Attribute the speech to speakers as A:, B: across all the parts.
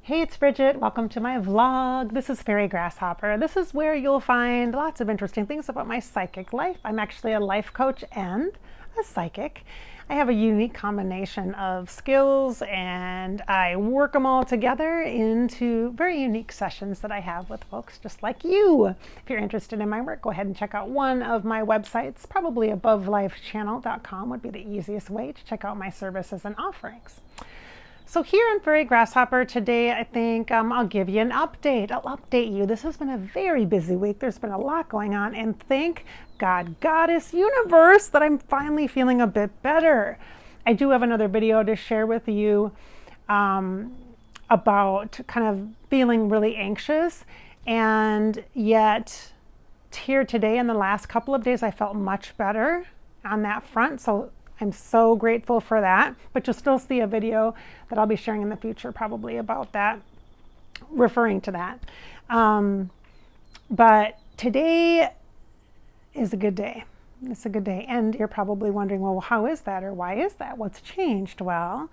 A: Hey, it's Bridget. Welcome to my vlog. This is Fairy Grasshopper. This is where you'll find lots of interesting things about my psychic life. I'm actually a life coach and a psychic. I have a unique combination of skills and I work them all together into very unique sessions that I have with folks just like you. If you're interested in my work, go ahead and check out one of my websites. Probably abovelifechannel.com would be the easiest way to check out my services and offerings. So here on Fairy Grasshopper today, I think I'll give you an update. I'll update you. This has been a very busy week. There's been a lot going on, and thank God, Goddess, Universe, that I'm finally feeling a bit better. I do have another video to share with you about kind of feeling really anxious, and yet here today in the last couple of days, I felt much better on that front. So I'm so grateful for that, but you'll still see a video that I'll be sharing in the future probably about that, referring to that. But today is a good day. It's a good day. And you're probably wondering, well, how is that, or why is that? What's changed? Well,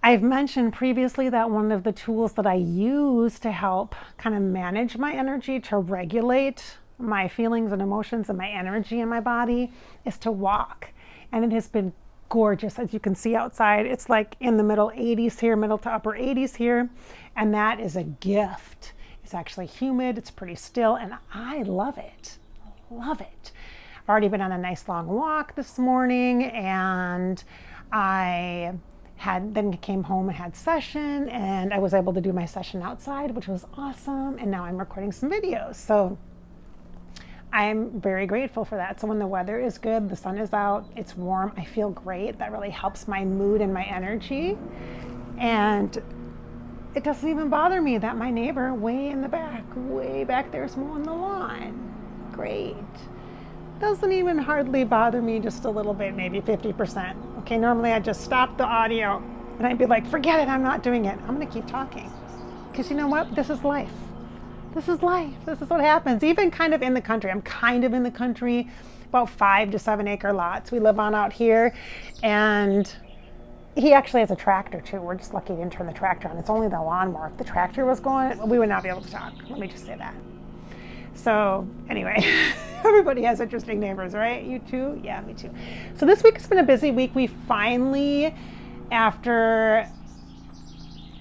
A: I've mentioned previously that one of the tools that I use to help kind of manage my energy, to regulate my feelings and emotions and my energy in my body, is to walk. And it has been gorgeous, as you can see outside. It's like in the middle 80s here, middle to upper 80s here. And that is a gift. It's actually humid, it's pretty still, and I love it. Love it. I've already been on a nice long walk this morning, and I then came home and had session, and I was able to do my session outside, which was awesome. And now I'm recording some videos. So I'm very grateful for that. So when the weather is good, the sun is out, it's warm, I feel great. That really helps my mood and my energy. And it doesn't even bother me that my neighbor way back there is mowing the lawn. Great. Doesn't even hardly bother me, just a little bit, maybe 50%. Okay, normally I'd just stop the audio and I'd be like, forget it, I'm not doing it. I'm gonna keep talking. Because you know what? This is life. This is life. This is what happens. Even kind of in the country. I'm kind of in the country, about 5 to 7 acre lots we live on out here. And he actually has a tractor too. We're just lucky he didn't turn the tractor on. It's only the lawnmower. If the tractor was going, we would not be able to talk. Let me just say that. So anyway, everybody has interesting neighbors, right? You too? Yeah, me too. So this week has been a busy week. We finally, after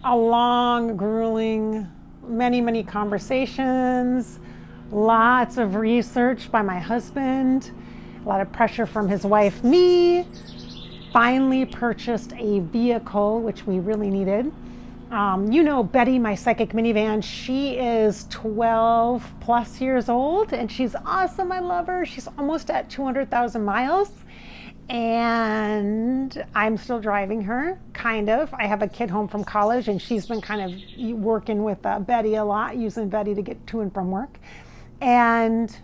A: a long, grueling, many conversations, lots of research by my husband, a lot of pressure from his wife, me, finally purchased a vehicle, which we really needed. You know Betty, my psychic minivan, she is 12 plus years old, and she's awesome. I love her. She's almost at 200,000 miles. And I'm still driving her, kind of. I have a kid home from college, and she's been kind of working with Betty a lot, using Betty to get to and from work. And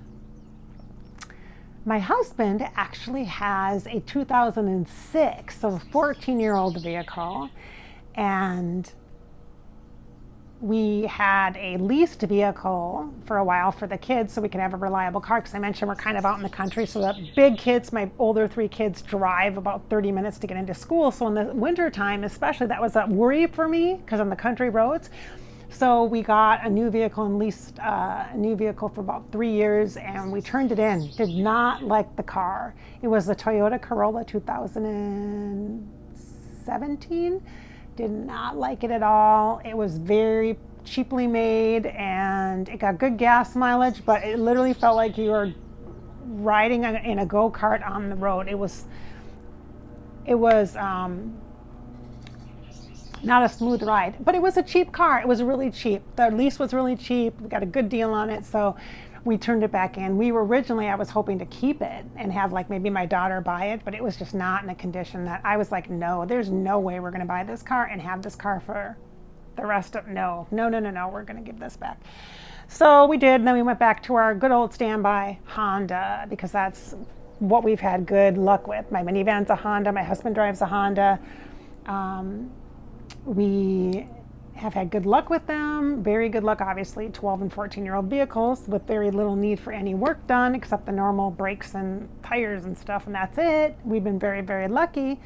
A: my husband actually has a 2006, so a 14-year-old vehicle, and we had a leased vehicle for a while for the kids so we could have a reliable car, because I mentioned we're kind of out in the country, so the big kids, my older 3 kids, drive about 30 minutes to get into school. So in the winter time especially, that was a worry for me because on the country roads. So we got a new vehicle and leased a new vehicle for about 3 years, and we turned it in. Did not like the car. It was the Toyota Corolla 2017. Did not like it at all. It was very cheaply made, and it got good gas mileage, but it literally felt like you were riding in a go-kart on the road. It was not a smooth ride, but it was a cheap car. It was really cheap. The lease was really cheap. We got a good deal on it, so we turned it back in. We were originally, I was hoping to keep it and have like maybe my daughter buy it, but it was just not in a condition that I was like, no, there's no way we're gonna buy this car and have this car for the rest of, no, we're gonna give this back. So we did, and then we went back to our good old standby Honda, because that's what we've had good luck with. My minivan's a Honda, my husband drives a Honda. We have had good luck with them, very good luck, obviously, 12 and 14-year-old vehicles with very little need for any work done except the normal brakes and tires and stuff, and that's it. We've been very lucky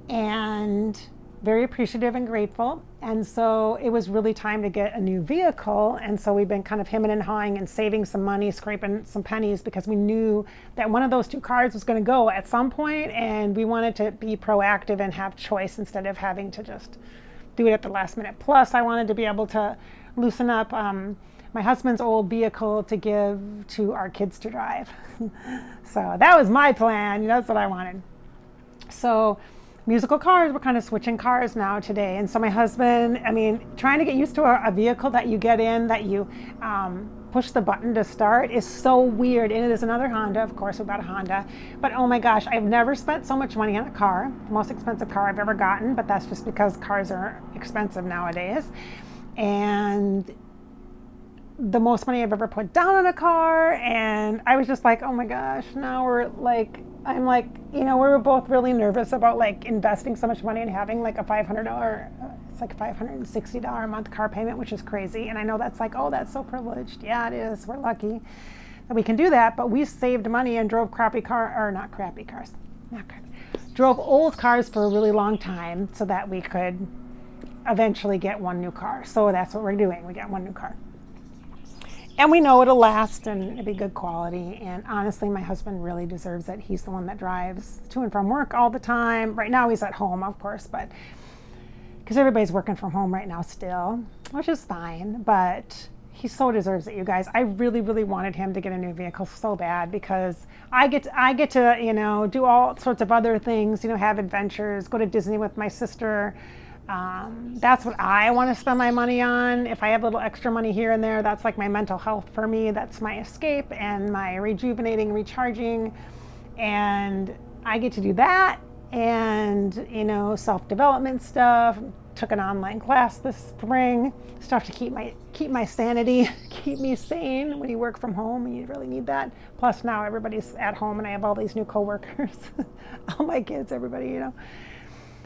A: and very appreciative and grateful. And so it was really time to get a new vehicle. And so we've been kind of hemming and hawing and saving some money, scraping some pennies, because we knew that one of those two cars was going to go at some point, and we wanted to be proactive and have choice instead of having to just do it at the last minute. Plus, I wanted to be able to loosen up my husband's old vehicle to give to our kids to drive. So that was my plan. That's what I wanted. So musical cars, we're kind of switching cars now today. And so my husband, trying to get used to a vehicle that you get in, that you push the button to start, is so weird. And it is another Honda. Of course, we bought a Honda. But oh my gosh, I've never spent so much money on a car. The most expensive car I've ever gotten, but that's just because cars are expensive nowadays. And the most money I've ever put down on a car. And I was just like, oh my gosh, now we're like, I'm like, we were both really nervous about like investing so much money and having like a $500, it's like $560 a month car payment, which is crazy. And I know that's like, oh, that's so privileged. Yeah, it is. We're lucky that we can do that. But we saved money and drove drove old cars for a really long time so that we could eventually get one new car. So that's what we're doing. We got one new car. And we know it'll last and it'll be good quality. And honestly, my husband really deserves it. He's the one that drives to and from work all the time. Right now he's at home, of course, but because everybody's working from home right now still, which is fine, but he so deserves it, you guys. I really, really wanted him to get a new vehicle so bad, because I get to, do all sorts of other things, have adventures, go to Disney with my sister. That's what I want to spend my money on. If I have a little extra money here and there, that's like my mental health for me. That's my escape and my rejuvenating, recharging. And I get to do that. And, self-development stuff. Took an online class this spring. Stuff to keep my sanity, keep me sane. When you work from home, you really need that. Plus now everybody's at home and I have all these new coworkers. All my kids, everybody,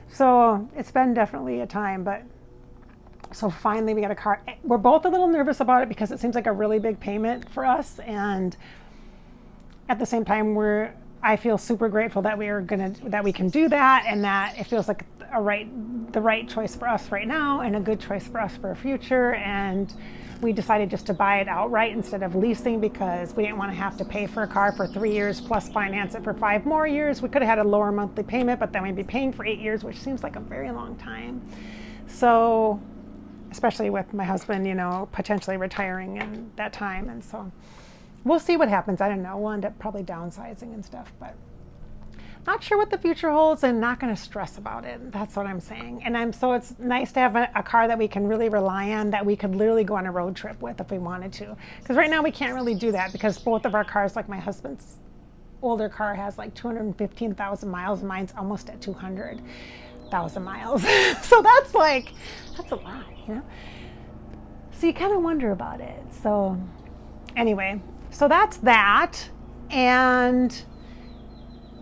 A: So it's been definitely a time, but so finally we got a car. We're both a little nervous about it because it seems like a really big payment for us. And at the same time, I feel super grateful that that we can do that, and that it feels like the right choice for us right now and a good choice for us for a future. And we decided just to buy it outright instead of leasing, because we didn't want to have to pay for a car for 3 years plus finance it for 5 more years. We could have had a lower monthly payment, but then we'd be paying for 8 years, which seems like a very long time. So, especially with my husband, potentially retiring in that time. And so we'll see what happens. I don't know. We'll end up probably downsizing and stuff, but not sure what the future holds, and not going to stress about it. That's what I'm saying. And so it's nice to have a car that we can really rely on, that we could literally go on a road trip with if we wanted to. Because right now we can't really do that, because both of our cars, like my husband's older car has like 215,000 miles, and mine's almost at 200,000 miles. So that's a lot, So you kind of wonder about it. So anyway, so that's that. And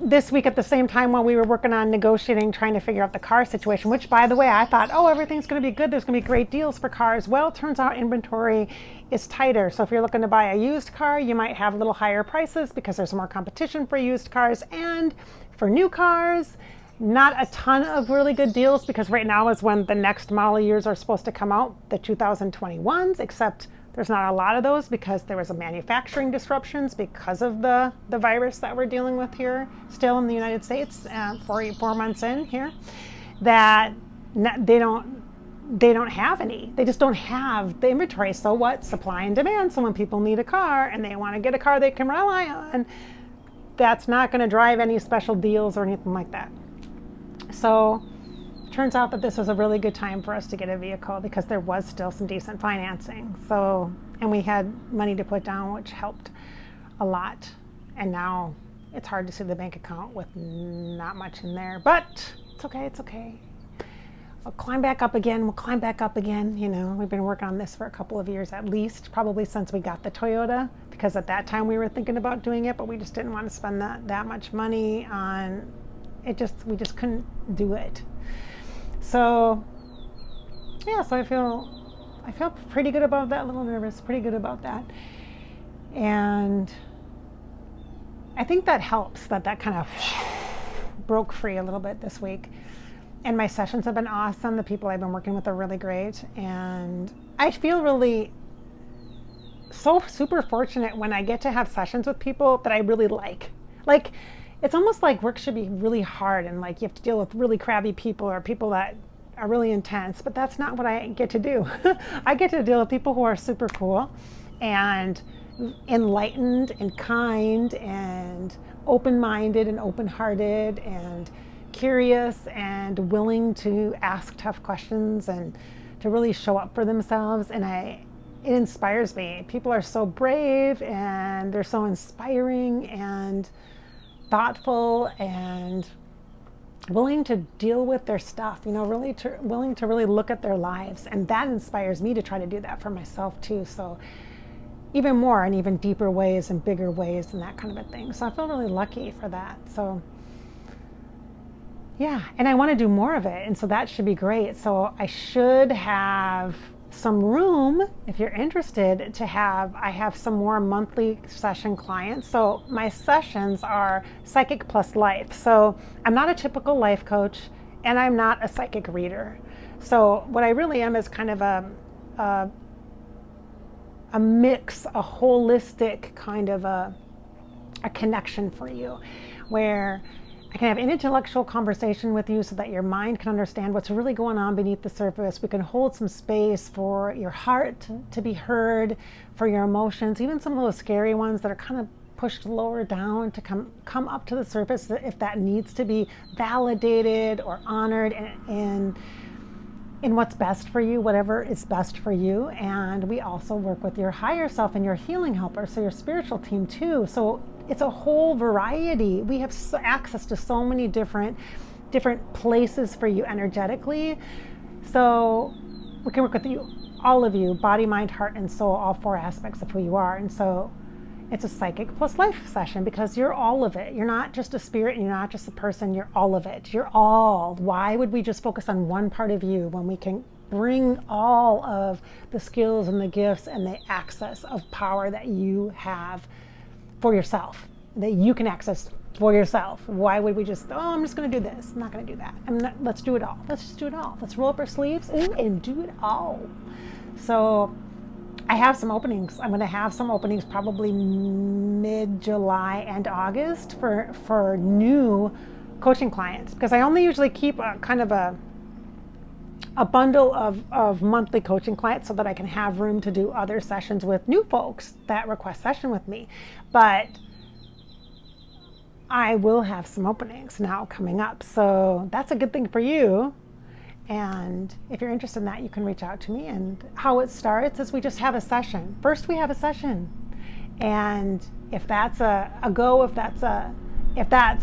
A: this week at the same time, while we were working on negotiating, trying to figure out the car situation, which by the way, I thought, everything's going to be good. There's going to be great deals for cars. Well, it turns out inventory is tighter. So if you're looking to buy a used car, you might have a little higher prices because there's more competition for used cars. And for new cars, not a ton of really good deals, because right now is when the next model years are supposed to come out, the 2021s, except there's not a lot of those because there was a manufacturing disruptions because of the virus that we're dealing with here still in the United States, 4 months in here, that they don't have any. They just don't have the inventory. So what? Supply and demand. So when people need a car and they want to get a car they can rely on, that's not going to drive any special deals or anything like that. So turns out that this was a really good time for us to get a vehicle, because there was still some decent financing. So, and we had money to put down, which helped a lot. And now it's hard to see the bank account with not much in there, but it's okay. We'll climb back up again. We've been working on this for a couple of years at least, probably since we got the Toyota, because at that time we were thinking about doing it, but we just didn't want to spend that much money on it. We just couldn't do it. So yeah, so I feel pretty good about that, a little nervous, pretty good about that. And I think that helps, that kind of broke free a little bit this week. And my sessions have been awesome. The people I've been working with are really great. And I feel really so super fortunate when I get to have sessions with people that I really like. Like, it's almost like work should be really hard and like you have to deal with really crabby people or people that are really intense, but that's not what I get to do. I get to deal with people who are super cool and enlightened and kind and open-minded and open-hearted and curious and willing to ask tough questions and to really show up for themselves. And it inspires me. People are so brave and they're so inspiring and thoughtful and willing to deal with their stuff, really willing to really look at their lives. And that inspires me to try to do that for myself too. So even more and even deeper ways and bigger ways and that kind of a thing. So I feel really lucky for that. So yeah, and I want to do more of it. And so that should be great. So I should have some room, if you're interested, I have some more monthly session clients. So my sessions are psychic plus life. So I'm not a typical life coach and I'm not a psychic reader. So what I really am is kind of a mix, a holistic kind of a connection for you, where I can have an intellectual conversation with you so that your mind can understand what's really going on beneath the surface. We can hold some space for your heart to be heard, for your emotions, even some of those scary ones that are kind of pushed lower down to come up to the surface if that needs to be validated or honored in what's best for you, whatever is best for you. And we also work with your higher self and your healing helper, so your spiritual team too. So it's a whole variety. We have access to so many different places for you energetically. So we can work with you, all of you, body, mind, heart, and soul, all 4 aspects of who you are. And so it's a psychic plus life session because you're all of it. You're not just a spirit and you're not just a person, you're all of it. You're all. Why would we just focus on one part of you when we can bring all of the skills and the gifts and the access of power that you have for yourself, that you can access for yourself? Why would we just, I'm just going to do this. I'm not going to do that. Let's do it all. Let's just do it all. Let's roll up our sleeves and do it all. So I have some openings. I'm going to have some openings probably mid-July and August for new coaching clients, because I only usually keep a kind of a bundle of monthly coaching clients so that I can have room to do other sessions with new folks that request session with me. But I will have some openings now coming up. So that's a good thing for you. And if you're interested in that, you can reach out to me. And how it starts is we just have a session. First, we have a session. And if that's a go, if that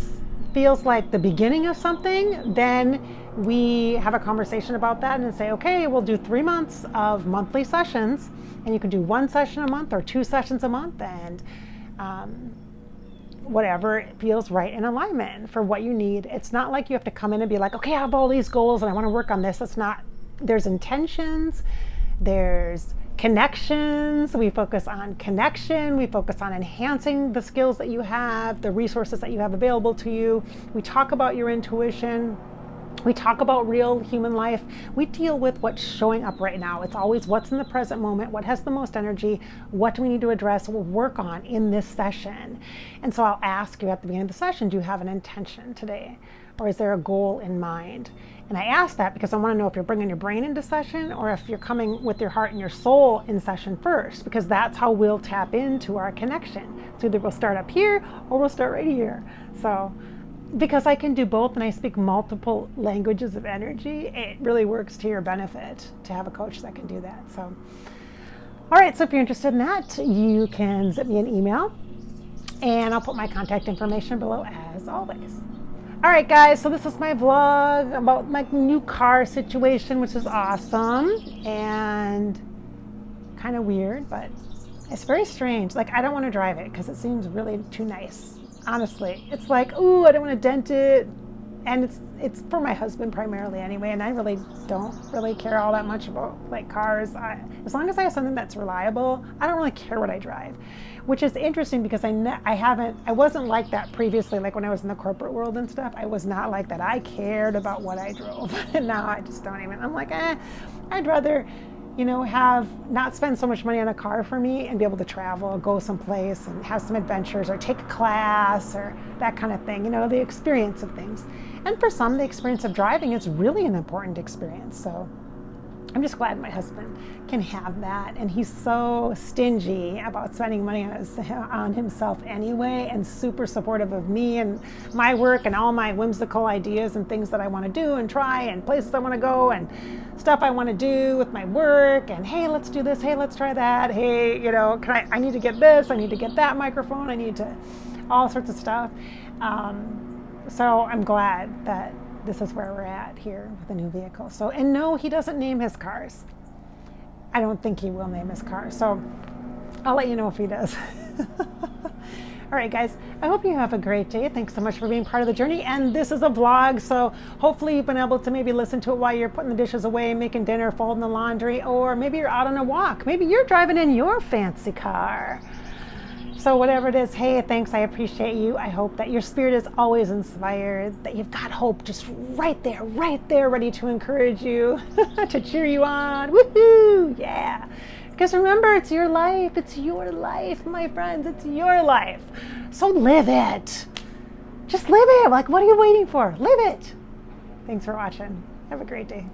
A: feels like the beginning of something, then we have a conversation about that and say, okay, we'll do 3 months of monthly sessions. And you can do 1 session a month or 2 sessions a month, and whatever feels right in alignment for what you need. It's not like you have to come in and be like, okay, I have all these goals and I want to work on this. It's not. There's intentions, there's connections. We focus on connection. We focus on enhancing the skills that you have, the resources that you have available to you. We talk about your intuition. We talk about real human life. We deal with what's showing up right now. It's always what's in the present moment, what has the most energy, what do we need to address, we'll work on in this session. And so I'll ask you at the beginning of the session, do you have an intention today? Or is there a goal in mind? And I ask that because I want to know if you're bringing your brain into session or if you're coming with your heart and your soul in session first, because that's how we'll tap into our connection. So either we'll start up here or we'll start right here. So because I can do both and I speak multiple languages of energy, it really works to your benefit to have a coach that can do that. So, all right, so if you're interested in that, you can send me an email and I'll put my contact information below as always. All right, guys, so this is my vlog about my new car situation, which is awesome and kind of weird, but it's very strange. Like, I don't want to drive it because it seems really too nice. Honestly, it's like, ooh, I don't want to dent it. and it's for my husband primarily anyway, and I really don't really care all that much about like cars. As long as I have something that's reliable, I don't really care what I drive, which is interesting because I wasn't like that previously. Like when I was in the corporate world and stuff, I was not like that. I cared about what I drove. And now I just don't even. I'm like, I'd rather, have not spend so much money on a car for me and be able to travel, go someplace and have some adventures or take a class or that kind of thing, the experience of things. And for some, the experience of driving is really an important experience. So I'm just glad my husband can have that. And he's so stingy about spending money on himself anyway, and super supportive of me and my work and all my whimsical ideas and things that I want to do and try and places I want to go and stuff I want to do with my work. And hey, let's do this. Hey, let's try that. Hey, I need to get this. I need to get that microphone. I need to all sorts of stuff. So I'm glad that this is where we're at here with the new vehicle. So, and no, he doesn't name his cars. I don't think he will name his cars. So I'll let you know if he does. All right, guys, I hope you have a great day. Thanks so much for being part of the journey. And this is a vlog, so hopefully you've been able to maybe listen to it while you're putting the dishes away, making dinner, folding the laundry, or maybe you're out on a walk. Maybe you're driving in your fancy car. So whatever it is, hey, thanks, I appreciate you. I hope that your spirit is always inspired, that you've got hope just right there, ready to encourage you, to cheer you on. Woohoo! Yeah. Because remember, it's your life. It's your life, my friends. It's your life. So live it. Just live it. Like, what are you waiting for? Live it. Thanks for watching. Have a great day.